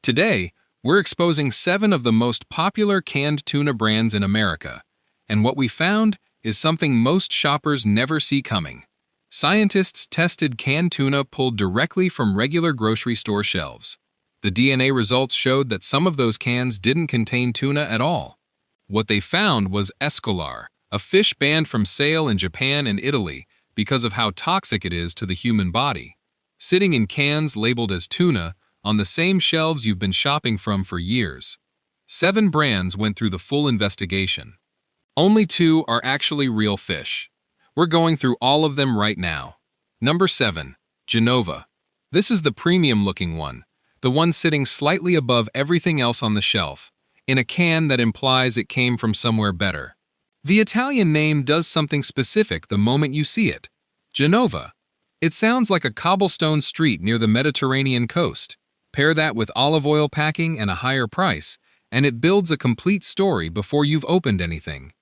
Today, we're exposing 7 of the most popular canned tuna brands in America, and what we found is something most shoppers never see coming. Scientists tested canned tuna pulled directly from regular grocery store shelves. The DNA results showed that some of those cans didn't contain tuna at all. What they found was escolar, a fish banned from sale in Japan and Italy because of how toxic it is to the human body. Sitting in cans labeled as tuna on the same shelves you've been shopping from for years. 7 brands went through the full investigation. Only 2 are actually real fish. We're going through all of them right now. Number 7. Genova. This is the premium-looking one, the one sitting slightly above everything else on the shelf, in a can that implies it came from somewhere better. The Italian name does something specific the moment you see it. Genova. It sounds like a cobblestone street near the Mediterranean coast. Pair that with olive oil packing and a higher price, and it builds a complete story before you've opened anything.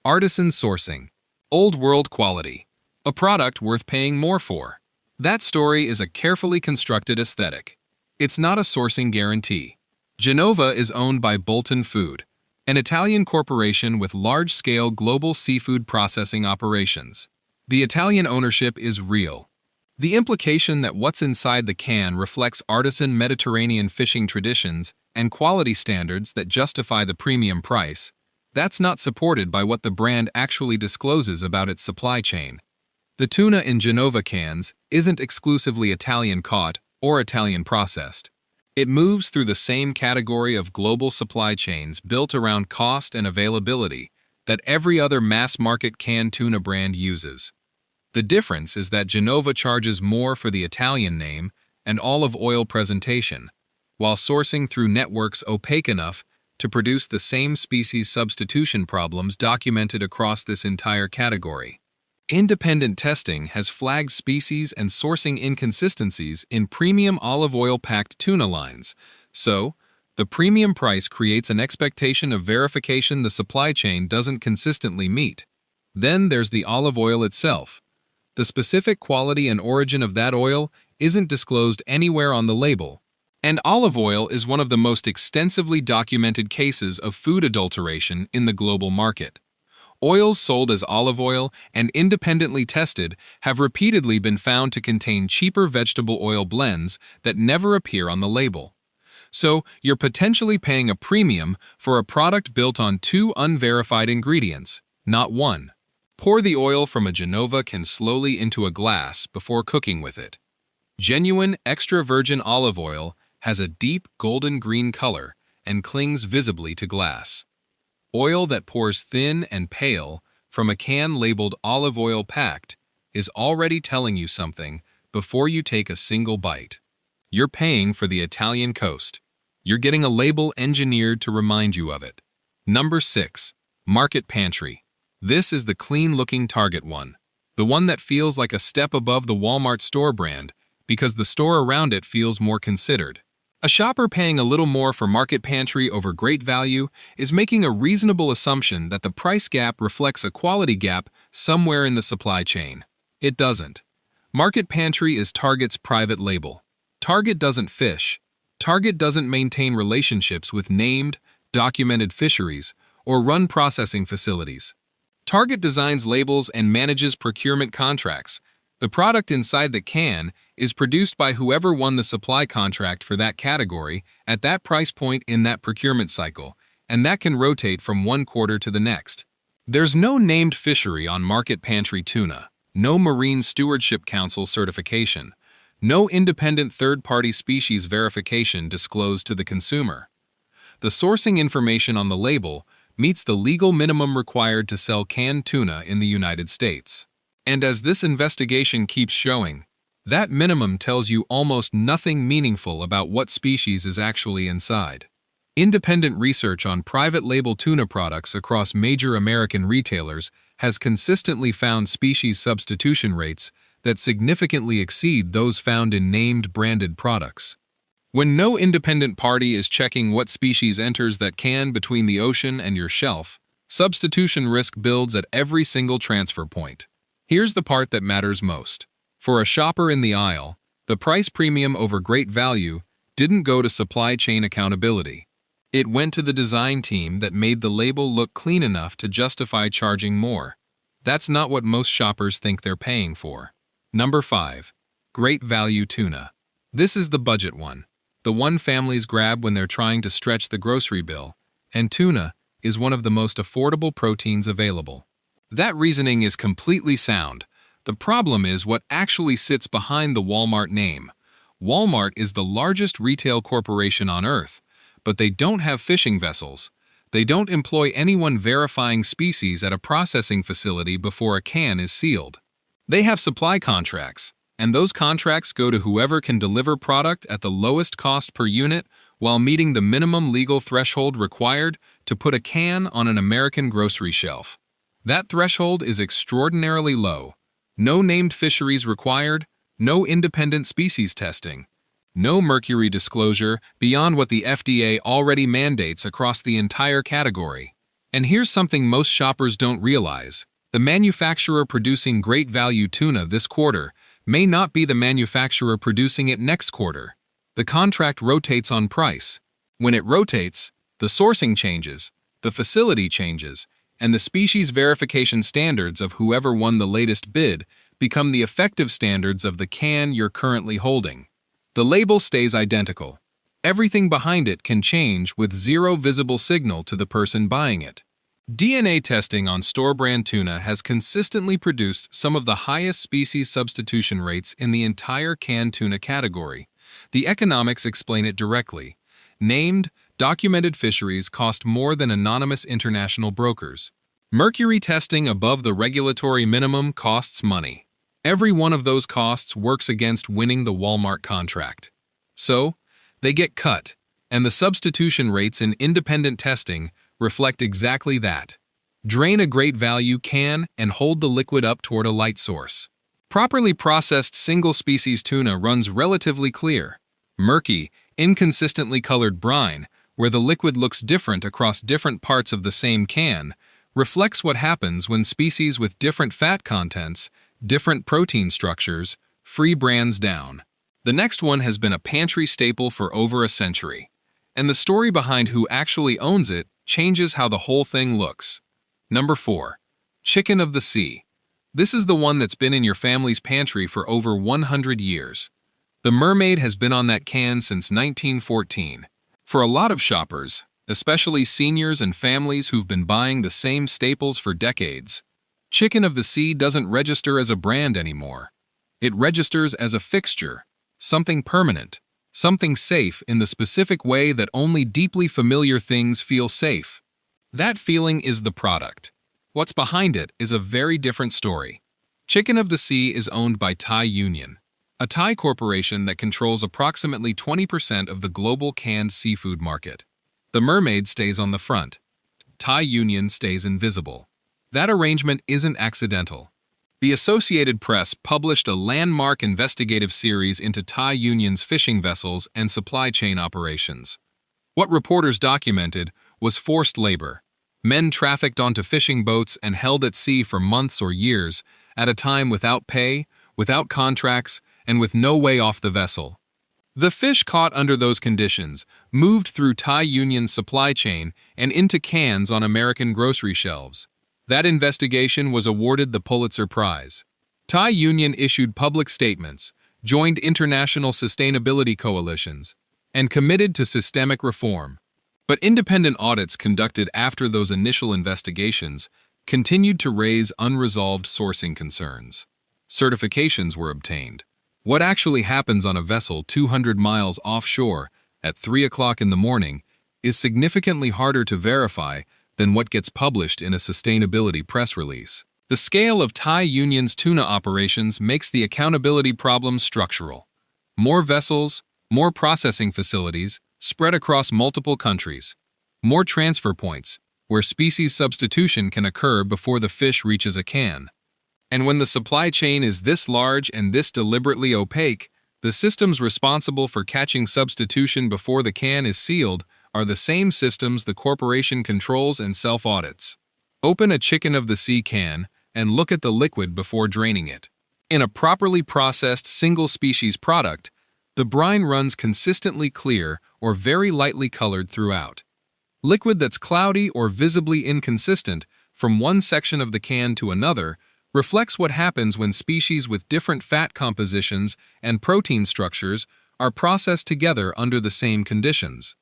Artisan sourcing. Old world quality. A product worth paying more for. That story is a carefully constructed aesthetic. It's not a sourcing guarantee. Genova is owned by Bolton Food, an Italian corporation with large-scale global seafood processing operations. The Italian ownership is real. The implication that what's inside the can reflects artisan Mediterranean fishing traditions and quality standards that justify the premium price, that's not supported by what the brand actually discloses about its supply chain. The tuna in Genova cans isn't exclusively Italian caught or Italian processed. It moves through the same category of global supply chains built around cost and availability that every other mass-market canned tuna brand uses. The difference is that Genova charges more for the Italian name and olive oil presentation, while sourcing through networks opaque enough to produce the same species substitution problems documented across this entire category. Independent testing has flagged species and sourcing inconsistencies in premium olive oil-packed tuna lines, so the premium price creates an expectation of verification the supply chain doesn't consistently meet. Then there's the olive oil itself. The specific quality and origin of that oil isn't disclosed anywhere on the label, and olive oil is one of the most extensively documented cases of food adulteration in the global market. Oils sold as olive oil and independently tested have repeatedly been found to contain cheaper vegetable oil blends that never appear on the label. So, you're potentially paying a premium for a product built on 2 unverified ingredients, not 1. Pour the oil from a Genova can slowly into a glass before cooking with it. Genuine extra virgin olive oil has a deep golden green color and clings visibly to glass. Oil that pours thin and pale from a can labeled olive oil packed is already telling you something before you take a single bite. You're paying for the Italian coast. You're getting a label engineered to remind you of it. Number 6. Market Pantry. This is the clean-looking Target one. The one that feels like a step above the Walmart store brand because the store around it feels more considered. A shopper paying a little more for Market Pantry over great value is making a reasonable assumption that the price gap reflects a quality gap somewhere in the supply chain. It doesn't. Market Pantry is Target's private label. Target doesn't fish. Target doesn't maintain relationships with named, documented fisheries or run processing facilities. Target designs labels and manages procurement contracts. The product inside the can is produced by whoever won the supply contract for that category at that price point in that procurement cycle, and that can rotate from one quarter to the next. There's no named fishery on Market Pantry tuna, no Marine Stewardship Council certification, no independent third-party species verification disclosed to the consumer. The sourcing information on the label meets the legal minimum required to sell canned tuna in the United States. And as this investigation keeps showing, that minimum tells you almost nothing meaningful about what species is actually inside. Independent research on private label tuna products across major American retailers has consistently found species substitution rates that significantly exceed those found in named branded products. When no independent party is checking what species enters that can between the ocean and your shelf, substitution risk builds at every single transfer point. Here's the part that matters most. For a shopper in the aisle, the price premium over great value didn't go to supply chain accountability. It went to the design team that made the label look clean enough to justify charging more. That's not what most shoppers think they're paying for. Number 5. Great value tuna. This is the budget one. The one families grab when they're trying to stretch the grocery bill, and tuna is one of the most affordable proteins available. That reasoning is completely sound. The problem is what actually sits behind the Walmart name. Walmart is the largest retail corporation on Earth, but they don't have fishing vessels. They don't employ anyone verifying species at a processing facility before a can is sealed. They have supply contracts, and those contracts go to whoever can deliver product at the lowest cost per unit while meeting the minimum legal threshold required to put a can on an American grocery shelf. That threshold is extraordinarily low. No named fisheries required, no independent species testing, no mercury disclosure beyond what the FDA already mandates across the entire category. And here's something most shoppers don't realize. The manufacturer producing great value tuna this quarter may not be the manufacturer producing it next quarter. The contract rotates on price. When it rotates, the sourcing changes, the facility changes, and the species verification standards of whoever won the latest bid become the effective standards of the can you're currently holding. The label stays identical. Everything behind it can change with zero visible signal to the person buying it. DNA testing on store-brand tuna has consistently produced some of the highest species substitution rates in the entire canned tuna category. The economics explain it directly. Named, documented fisheries cost more than anonymous international brokers. Mercury testing above the regulatory minimum costs money. Every one of those costs works against winning the Walmart contract. So, they get cut, and the substitution rates in independent testing reflect exactly that. Drain a great value can and hold the liquid up toward a light source. Properly processed single-species tuna runs relatively clear. Murky, inconsistently colored brine, where the liquid looks different across different parts of the same can, reflects what happens when species with different fat contents, different protein structures, free brands down. The next one has been a pantry staple for over a century, and the story behind who actually owns it changes how the whole thing looks. Number 4. Chicken of the Sea. This is the one that's been in your family's pantry for over 100 years. The mermaid has been on that can since 1914. For a lot of shoppers, especially seniors and families who've been buying the same staples for decades, Chicken of the Sea doesn't register as a brand anymore. It registers as a fixture, something permanent, something safe in the specific way that only deeply familiar things feel safe. That feeling is the product. What's behind it is a very different story. Chicken of the Sea is owned by Thai Union, a Thai corporation that controls approximately 20% of the global canned seafood market. The mermaid stays on the front. Thai Union stays invisible. That arrangement isn't accidental. The Associated Press published a landmark investigative series into Thai Union's fishing vessels and supply chain operations. What reporters documented was forced labor. Men trafficked onto fishing boats and held at sea for months or years, at a time without pay, without contracts, and with no way off the vessel. The fish caught under those conditions moved through Thai Union's supply chain and into cans on American grocery shelves. That investigation was awarded the Pulitzer Prize. Thai Union issued public statements, joined international sustainability coalitions, and committed to systemic reform. But independent audits conducted after those initial investigations continued to raise unresolved sourcing concerns. Certifications were obtained. What actually happens on a vessel 200 miles offshore at 3 o'clock in the morning is significantly harder to verify than what gets published in a sustainability press release. The scale of Thai Union's tuna operations makes the accountability problem structural. More vessels, more processing facilities, spread across multiple countries. More transfer points, where species substitution can occur before the fish reaches a can. And when the supply chain is this large and this deliberately opaque, the systems responsible for catching substitution before the can is sealed are the same systems the corporation controls and self-audits. Open a Chicken of the Sea can and look at the liquid before draining it. In a properly processed single-species product, The brine runs consistently clear or very lightly colored throughout. Liquid that's cloudy or visibly inconsistent from one section of the can to another reflects what happens when species with different fat compositions and protein structures are processed together under the same conditions.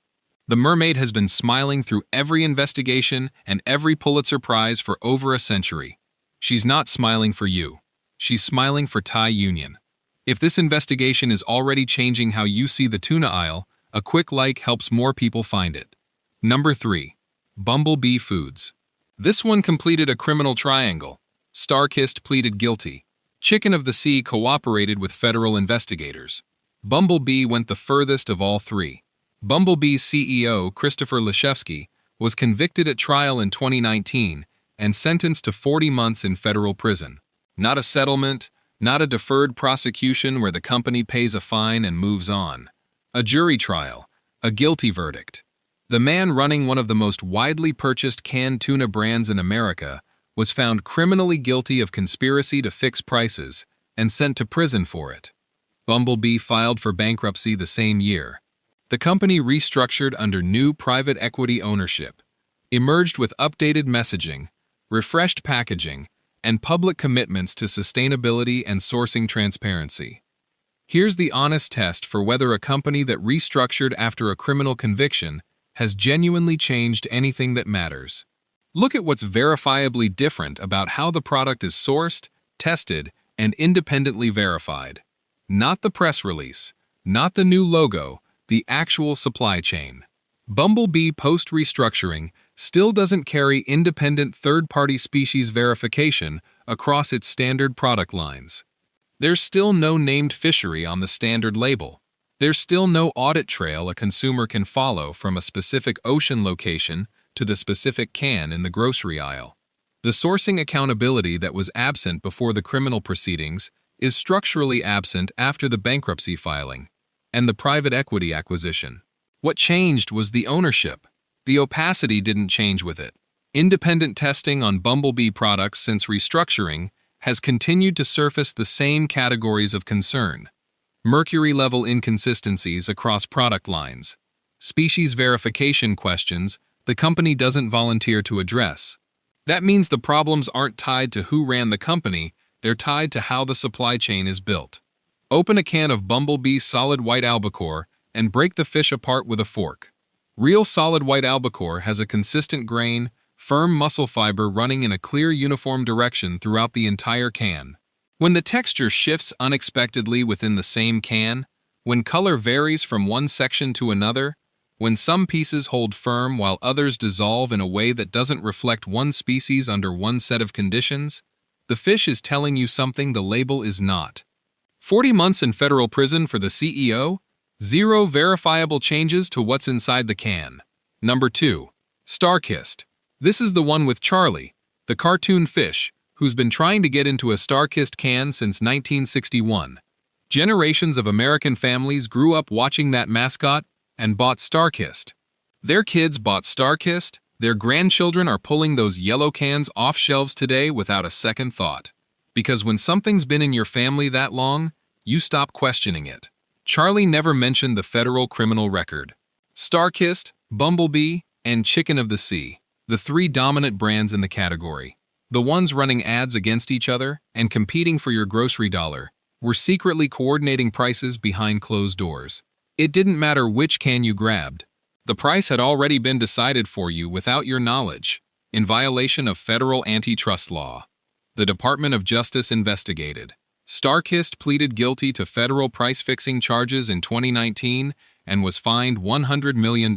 The mermaid has been smiling through every investigation and every Pulitzer Prize for over a century. She's not smiling for you. She's smiling for Thai Union. If this investigation is already changing how you see the tuna aisle, a quick like helps more people find it. Number 3. Bumblebee Foods. This one completed a criminal triangle. Starkist pleaded guilty. Chicken of the Sea cooperated with federal investigators. Bumblebee went the furthest of all three. Bumblebee's CEO, Christopher Leshevsky, was convicted at trial in 2019 and sentenced to 40 months in federal prison. Not a settlement, not a deferred prosecution where the company pays a fine and moves on. A jury trial, a guilty verdict. The man running one of the most widely purchased canned tuna brands in America was found criminally guilty of conspiracy to fix prices and sent to prison for it. Bumblebee filed for bankruptcy the same year. The company restructured under new private equity ownership, emerged with updated messaging, refreshed packaging, and public commitments to sustainability and sourcing transparency. Here's the honest test for whether a company that restructured after a criminal conviction has genuinely changed anything that matters. Look at what's verifiably different about how the product is sourced, tested, and independently verified. Not the press release, not the new logo, the actual supply chain. Bumblebee post-restructuring still doesn't carry independent third-party species verification across its standard product lines. There's still no named fishery on the standard label. There's still no audit trail a consumer can follow from a specific ocean location to the specific can in the grocery aisle. The sourcing accountability that was absent before the criminal proceedings is structurally absent after the bankruptcy filing and the private equity acquisition. What changed was the ownership. The opacity didn't change with it. Independent testing on Bumblebee products since restructuring has continued to surface the same categories of concern. Mercury level inconsistencies across product lines. Species verification questions the company doesn't volunteer to address. That means the problems aren't tied to who ran the company, they're tied to how the supply chain is built. Open a can of Bumblebee solid white albacore and break the fish apart with a fork. Real solid white albacore has a consistent grain, firm muscle fiber running in a clear uniform direction throughout the entire can. When the texture shifts unexpectedly within the same can, when color varies from one section to another, when some pieces hold firm while others dissolve in a way that doesn't reflect one species under one set of conditions, the fish is telling you something the label is not. 40 months in federal prison for the CEO? Zero verifiable changes to what's inside the can. Number 2. Starkist. This is the one with Charlie, the cartoon fish, who's been trying to get into a Starkist can since 1961. Generations of American families grew up watching that mascot and bought Starkist. Their kids bought Starkist, their grandchildren are pulling those yellow cans off shelves today without a second thought. Because when something's been in your family that long, you stop questioning it. Charlie never mentioned the federal criminal record. Starkist, Bumblebee, and Chicken of the Sea, the three dominant brands in the category. The ones running ads against each other and competing for your grocery dollar were secretly coordinating prices behind closed doors. It didn't matter which can you grabbed. The price had already been decided for you without your knowledge, in violation of federal antitrust law. The Department of Justice investigated. Starkist pleaded guilty to federal price-fixing charges in 2019 and was fined $100 million.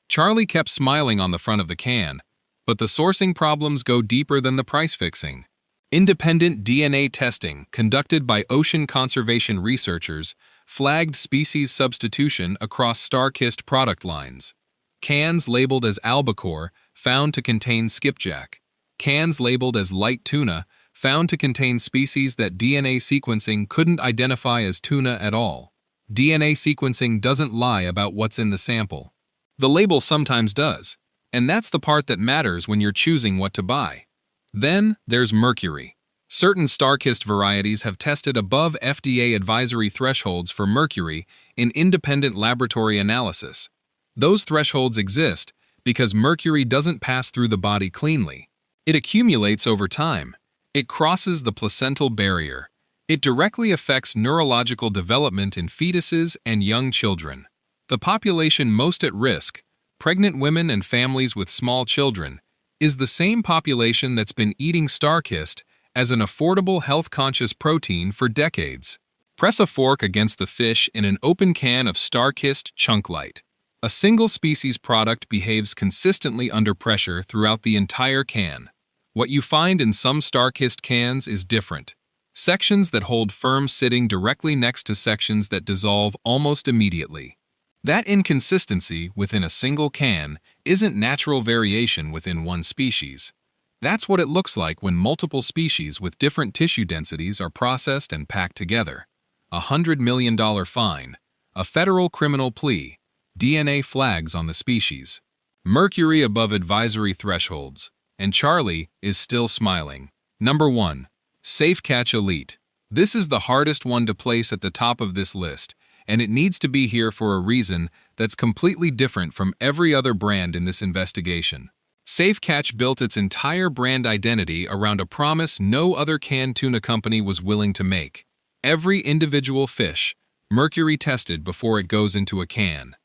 Charlie kept smiling on the front of the can, but the sourcing problems go deeper than the price-fixing. Independent DNA testing conducted by ocean conservation researchers flagged species substitution across Starkist product lines. Cans labeled as albacore found to contain skipjack. Cans labeled as light tuna found to contain species that DNA sequencing couldn't identify as tuna at all. DNA sequencing doesn't lie about what's in the sample. The label sometimes does, and that's the part that matters when you're choosing what to buy. Then there's mercury. Certain StarKist varieties have tested above FDA advisory thresholds for mercury in independent laboratory analysis. Those thresholds exist because mercury doesn't pass through the body cleanly. It accumulates over time. It crosses the placental barrier. It directly affects neurological development in fetuses and young children. The population most at risk, pregnant women and families with small children, is the same population that's been eating StarKist as an affordable health-conscious protein for decades. Press a fork against the fish in an open can of StarKist Chunk Light. A single-species product behaves consistently under pressure throughout the entire can. What you find in some StarKist cans is different. Sections that hold firm sitting directly next to sections that dissolve almost immediately. That inconsistency within a single can isn't natural variation within one species. That's what it looks like when multiple species with different tissue densities are processed and packed together. $100 million fine, a federal criminal plea, DNA flags on the species. Mercury above advisory thresholds, and Charlie is still smiling. Number 1. Safe Catch Elite. This is the hardest one to place at the top of this list, and it needs to be here for a reason that's completely different from every other brand in this investigation. Safe Catch built its entire brand identity around a promise no other canned tuna company was willing to make. Every individual fish, mercury tested before it goes into a can.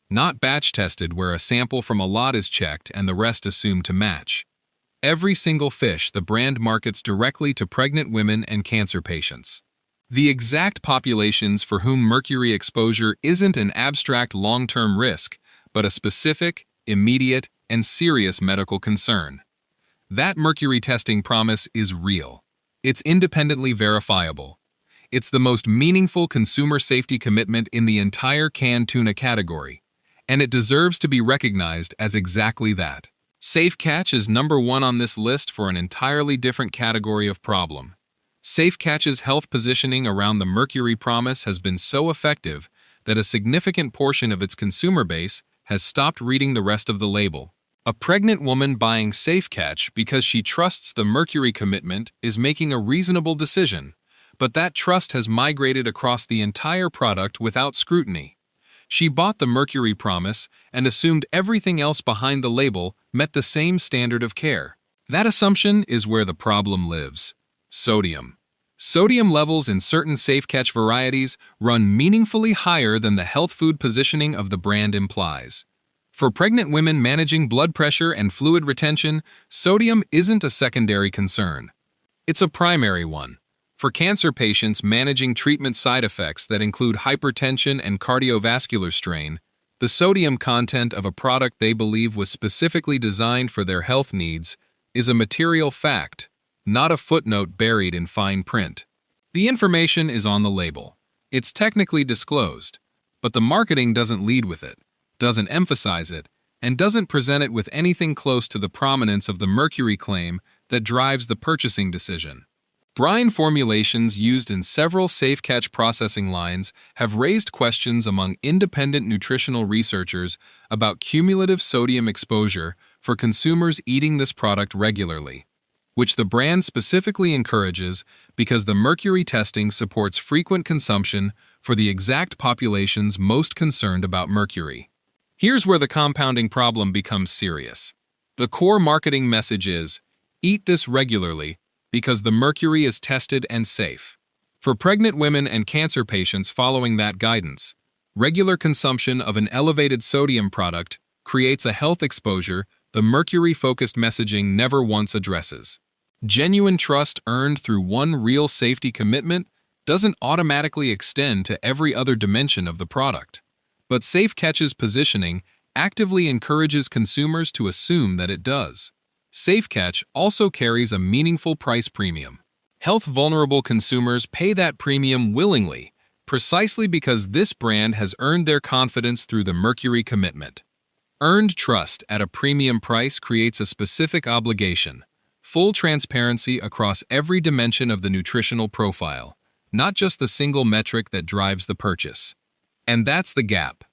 Not batch tested where a sample from a lot is checked and the rest assumed to match. Every single fish the brand markets directly to pregnant women and cancer patients. The exact populations for whom mercury exposure isn't an abstract long-term risk, but a specific, immediate, and serious medical concern. That mercury testing promise is real. It's independently verifiable. It's the most meaningful consumer safety commitment in the entire canned tuna category, and it deserves to be recognized as exactly that. Safe Catch is number 1 on this list for an entirely different category of problem. Safe Catch's health positioning around the mercury promise has been so effective that a significant portion of its consumer base has stopped reading the rest of the label. A pregnant woman buying Safe Catch because she trusts the mercury commitment is making a reasonable decision, but that trust has migrated across the entire product without scrutiny. She bought the mercury promise and assumed everything else behind the label met the same standard of care. That assumption is where the problem lives. Sodium. Sodium levels in certain Safe Catch varieties run meaningfully higher than the health food positioning of the brand implies. For pregnant women managing blood pressure and fluid retention, sodium isn't a secondary concern. It's a primary one. For cancer patients managing treatment side effects that include hypertension and cardiovascular strain, the sodium content of a product they believe was specifically designed for their health needs is a material fact, not a footnote buried in fine print. The information is on the label. It's technically disclosed, but the marketing doesn't lead with it, doesn't emphasize it, and doesn't present it with anything close to the prominence of the mercury claim that drives the purchasing decision. Brine formulations used in several Safe Catch processing lines have raised questions among independent nutritional researchers about cumulative sodium exposure for consumers eating this product regularly, which the brand specifically encourages because the mercury testing supports frequent consumption for the exact populations most concerned about mercury. Here's where the compounding problem becomes serious. The core marketing message is, eat this regularly because the mercury is tested and safe. For pregnant women and cancer patients following that guidance, regular consumption of an elevated sodium product creates a health exposure the mercury-focused messaging never once addresses. Genuine trust earned through one real safety commitment doesn't automatically extend to every other dimension of the product. But Safe Catch's positioning actively encourages consumers to assume that it does. Safe Catch also carries a meaningful price premium. Health-vulnerable consumers pay that premium willingly, precisely because this brand has earned their confidence through the mercury commitment. Earned trust at a premium price creates a specific obligation, full transparency across every dimension of the nutritional profile, not just the single metric that drives the purchase. And that's the gap.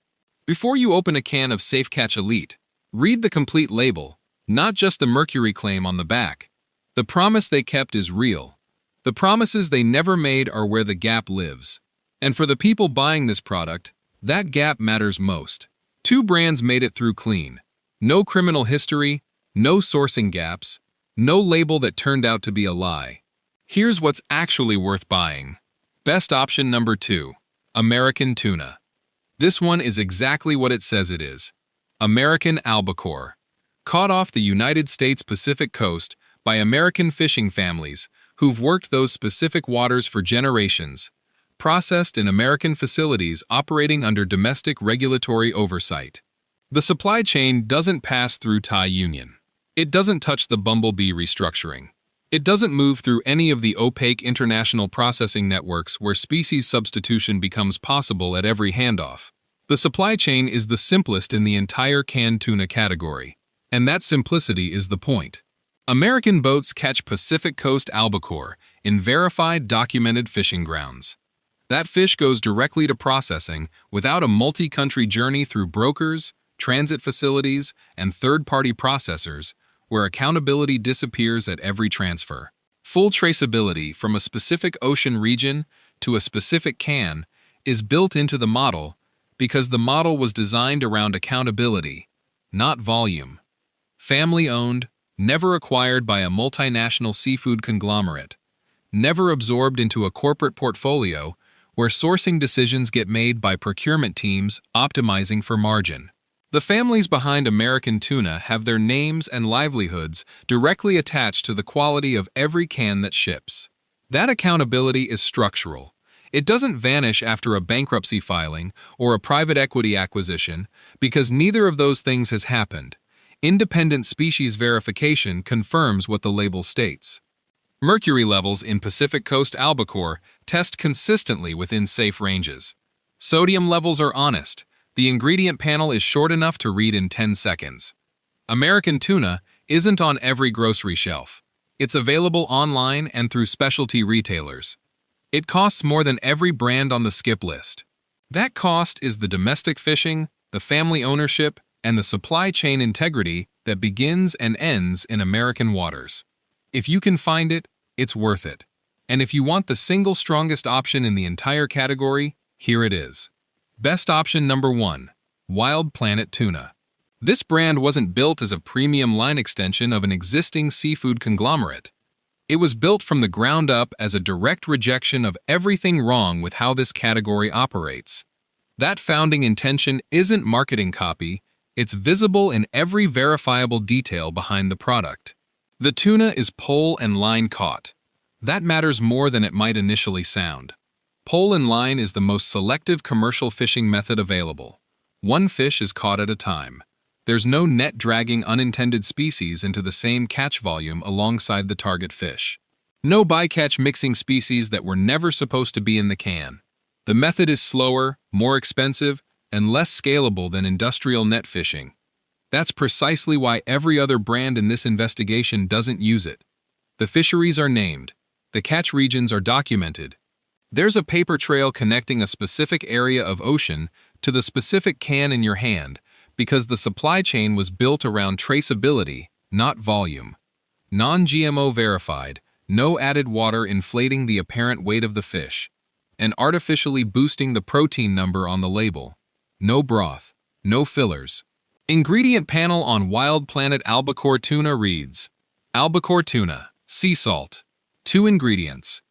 Before you open a can of Safe Catch Elite, read the complete label, not just the mercury claim on the back. The promise they kept is real. The promises they never made are where the gap lives. And for the people buying this product, that gap matters most. Two brands made it through clean. No criminal history, no sourcing gaps, no label that turned out to be a lie. Here's what's actually worth buying. Best option number 2. American Tuna. This one is exactly what it says it is. American albacore. Caught off the United States Pacific coast by American fishing families who've worked those specific waters for generations. Processed in American facilities operating under domestic regulatory oversight. The supply chain doesn't pass through Thai Union. It doesn't touch the bumblebee restructuring. It doesn't move through any of the opaque international processing networks where species substitution becomes possible at every handoff. The supply chain is the simplest in the entire canned tuna category, and that simplicity is the point. American boats catch Pacific Coast albacore in verified, documented fishing grounds. That fish goes directly to processing without a multi-country journey through brokers, transit facilities, and third-party processors, where accountability disappears at every transfer. Full traceability from a specific ocean region to a specific can is built into the model because the model was designed around accountability, not volume. Family-owned, never acquired by a multinational seafood conglomerate, never absorbed into a corporate portfolio where sourcing decisions get made by procurement teams optimizing for margin. The families behind American Tuna have their names and livelihoods directly attached to the quality of every can that ships. That accountability is structural. It doesn't vanish after a bankruptcy filing or a private equity acquisition because neither of those things has happened. Independent species verification confirms what the label states. Mercury levels in Pacific Coast albacore test consistently within safe ranges. Sodium levels are honest. The ingredient panel is short enough to read in 10 seconds. American Tuna isn't on every grocery shelf. It's available online and through specialty retailers. It costs more than every brand on the skip list. That cost is the domestic fishing, the family ownership, and the supply chain integrity that begins and ends in American waters. If you can find it, it's worth it. And if you want the single strongest option in the entire category, here it is. Best option number 1. Wild Planet Tuna. This brand wasn't built as a premium line extension of an existing seafood conglomerate. It was built from the ground up as a direct rejection of everything wrong with how this category operates. That founding intention isn't marketing copy, it's visible in every verifiable detail behind the product. The tuna is pole and line caught. That matters more than it might initially sound. Pole and line is the most selective commercial fishing method available. One fish is caught at a time. There's no net dragging unintended species into the same catch volume alongside the target fish. No bycatch mixing species that were never supposed to be in the can. The method is slower, more expensive, and less scalable than industrial net fishing. That's precisely why every other brand in this investigation doesn't use it. The fisheries are named. The catch regions are documented. There's a paper trail connecting a specific area of ocean to the specific can in your hand because the supply chain was built around traceability, not volume. Non-GMO verified, no added water inflating the apparent weight of the fish, and artificially boosting the protein number on the label. No broth, no fillers. Ingredient panel on Wild Planet albacore tuna reads, albacore tuna, sea salt. 2 ingredients.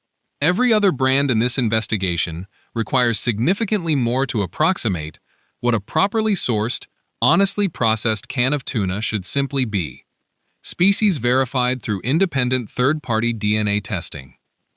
Every other brand in this investigation requires significantly more to approximate what a properly sourced, honestly processed can of tuna should simply be. Species verified through independent third-party DNA testing.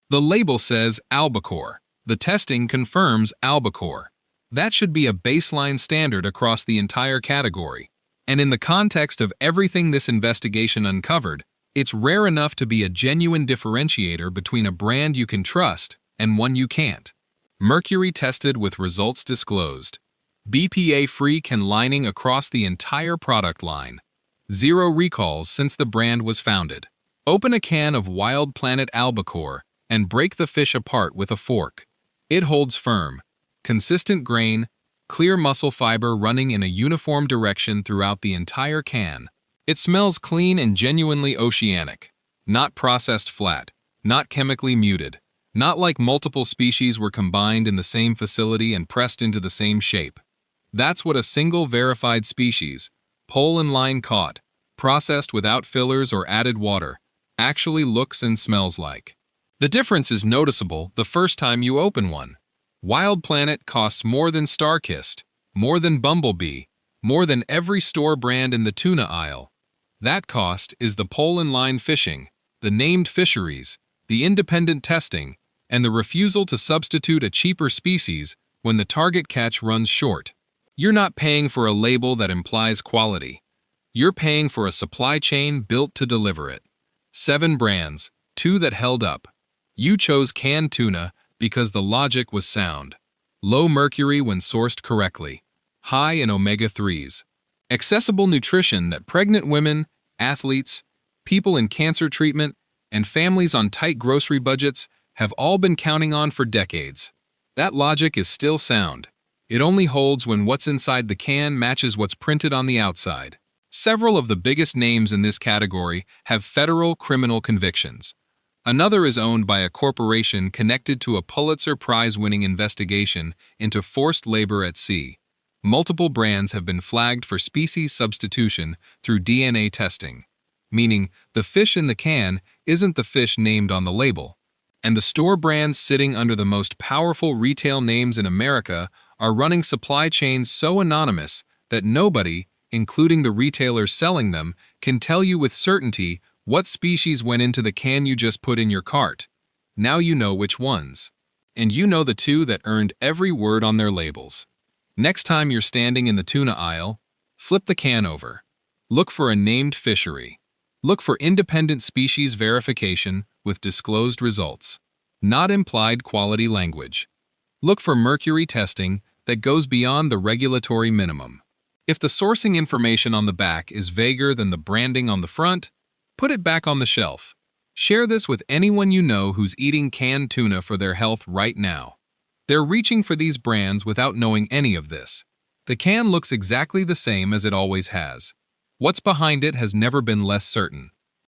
The label says albacore. The testing confirms albacore. That should be a baseline standard across the entire category. And in the context of everything this investigation uncovered, it's rare enough to be a genuine differentiator between a brand you can trust and one you can't. Mercury tested with results disclosed. BPA-free can lining across the entire product line. 0 recalls since the brand was founded. Open a can of Wild Planet albacore and break the fish apart with a fork. It holds firm. Consistent grain, clear muscle fiber running in a uniform direction throughout the entire can. It smells clean and genuinely oceanic. Not processed flat, not chemically muted, not like multiple species were combined in the same facility and pressed into the same shape. That's what a single verified species, pole and line caught, processed without fillers or added water, actually looks and smells like. The difference is noticeable the first time you open one. Wild Planet costs more than Starkist, more than Bumblebee, more than every store brand in the tuna aisle. That cost is the pole and line fishing, the named fisheries, the independent testing, and the refusal to substitute a cheaper species when the target catch runs short. You're not paying for a label that implies quality. You're paying for a supply chain built to deliver it. 7 brands, 2 that held up. You chose canned tuna because the logic was sound. Low mercury when sourced correctly. High in omega-3s. Accessible nutrition that pregnant women, athletes, people in cancer treatment, and families on tight grocery budgets have all been counting on for decades. That logic is still sound. It only holds when what's inside the can matches what's printed on the outside. Several of the biggest names in this category have federal criminal convictions. Another is owned by a corporation connected to a Pulitzer Prize-winning investigation into forced labor at sea. Multiple brands have been flagged for species substitution through DNA testing, meaning the fish in the can isn't the fish named on the label. And the store brands sitting under the most powerful retail names in America are running supply chains so anonymous that nobody, including the retailers selling them, can tell you with certainty what species went into the can you just put in your cart. Now you know which ones. And you know the 2 that earned every word on their labels. Next time you're standing in the tuna aisle, flip the can over. Look for a named fishery. Look for independent species verification with disclosed results, not implied quality language. Look for mercury testing that goes beyond the regulatory minimum. If the sourcing information on the back is vaguer than the branding on the front, put it back on the shelf. Share this with anyone you know who's eating canned tuna for their health right now. They're reaching for these brands without knowing any of this. The can looks exactly the same as it always has. What's behind it has never been less certain.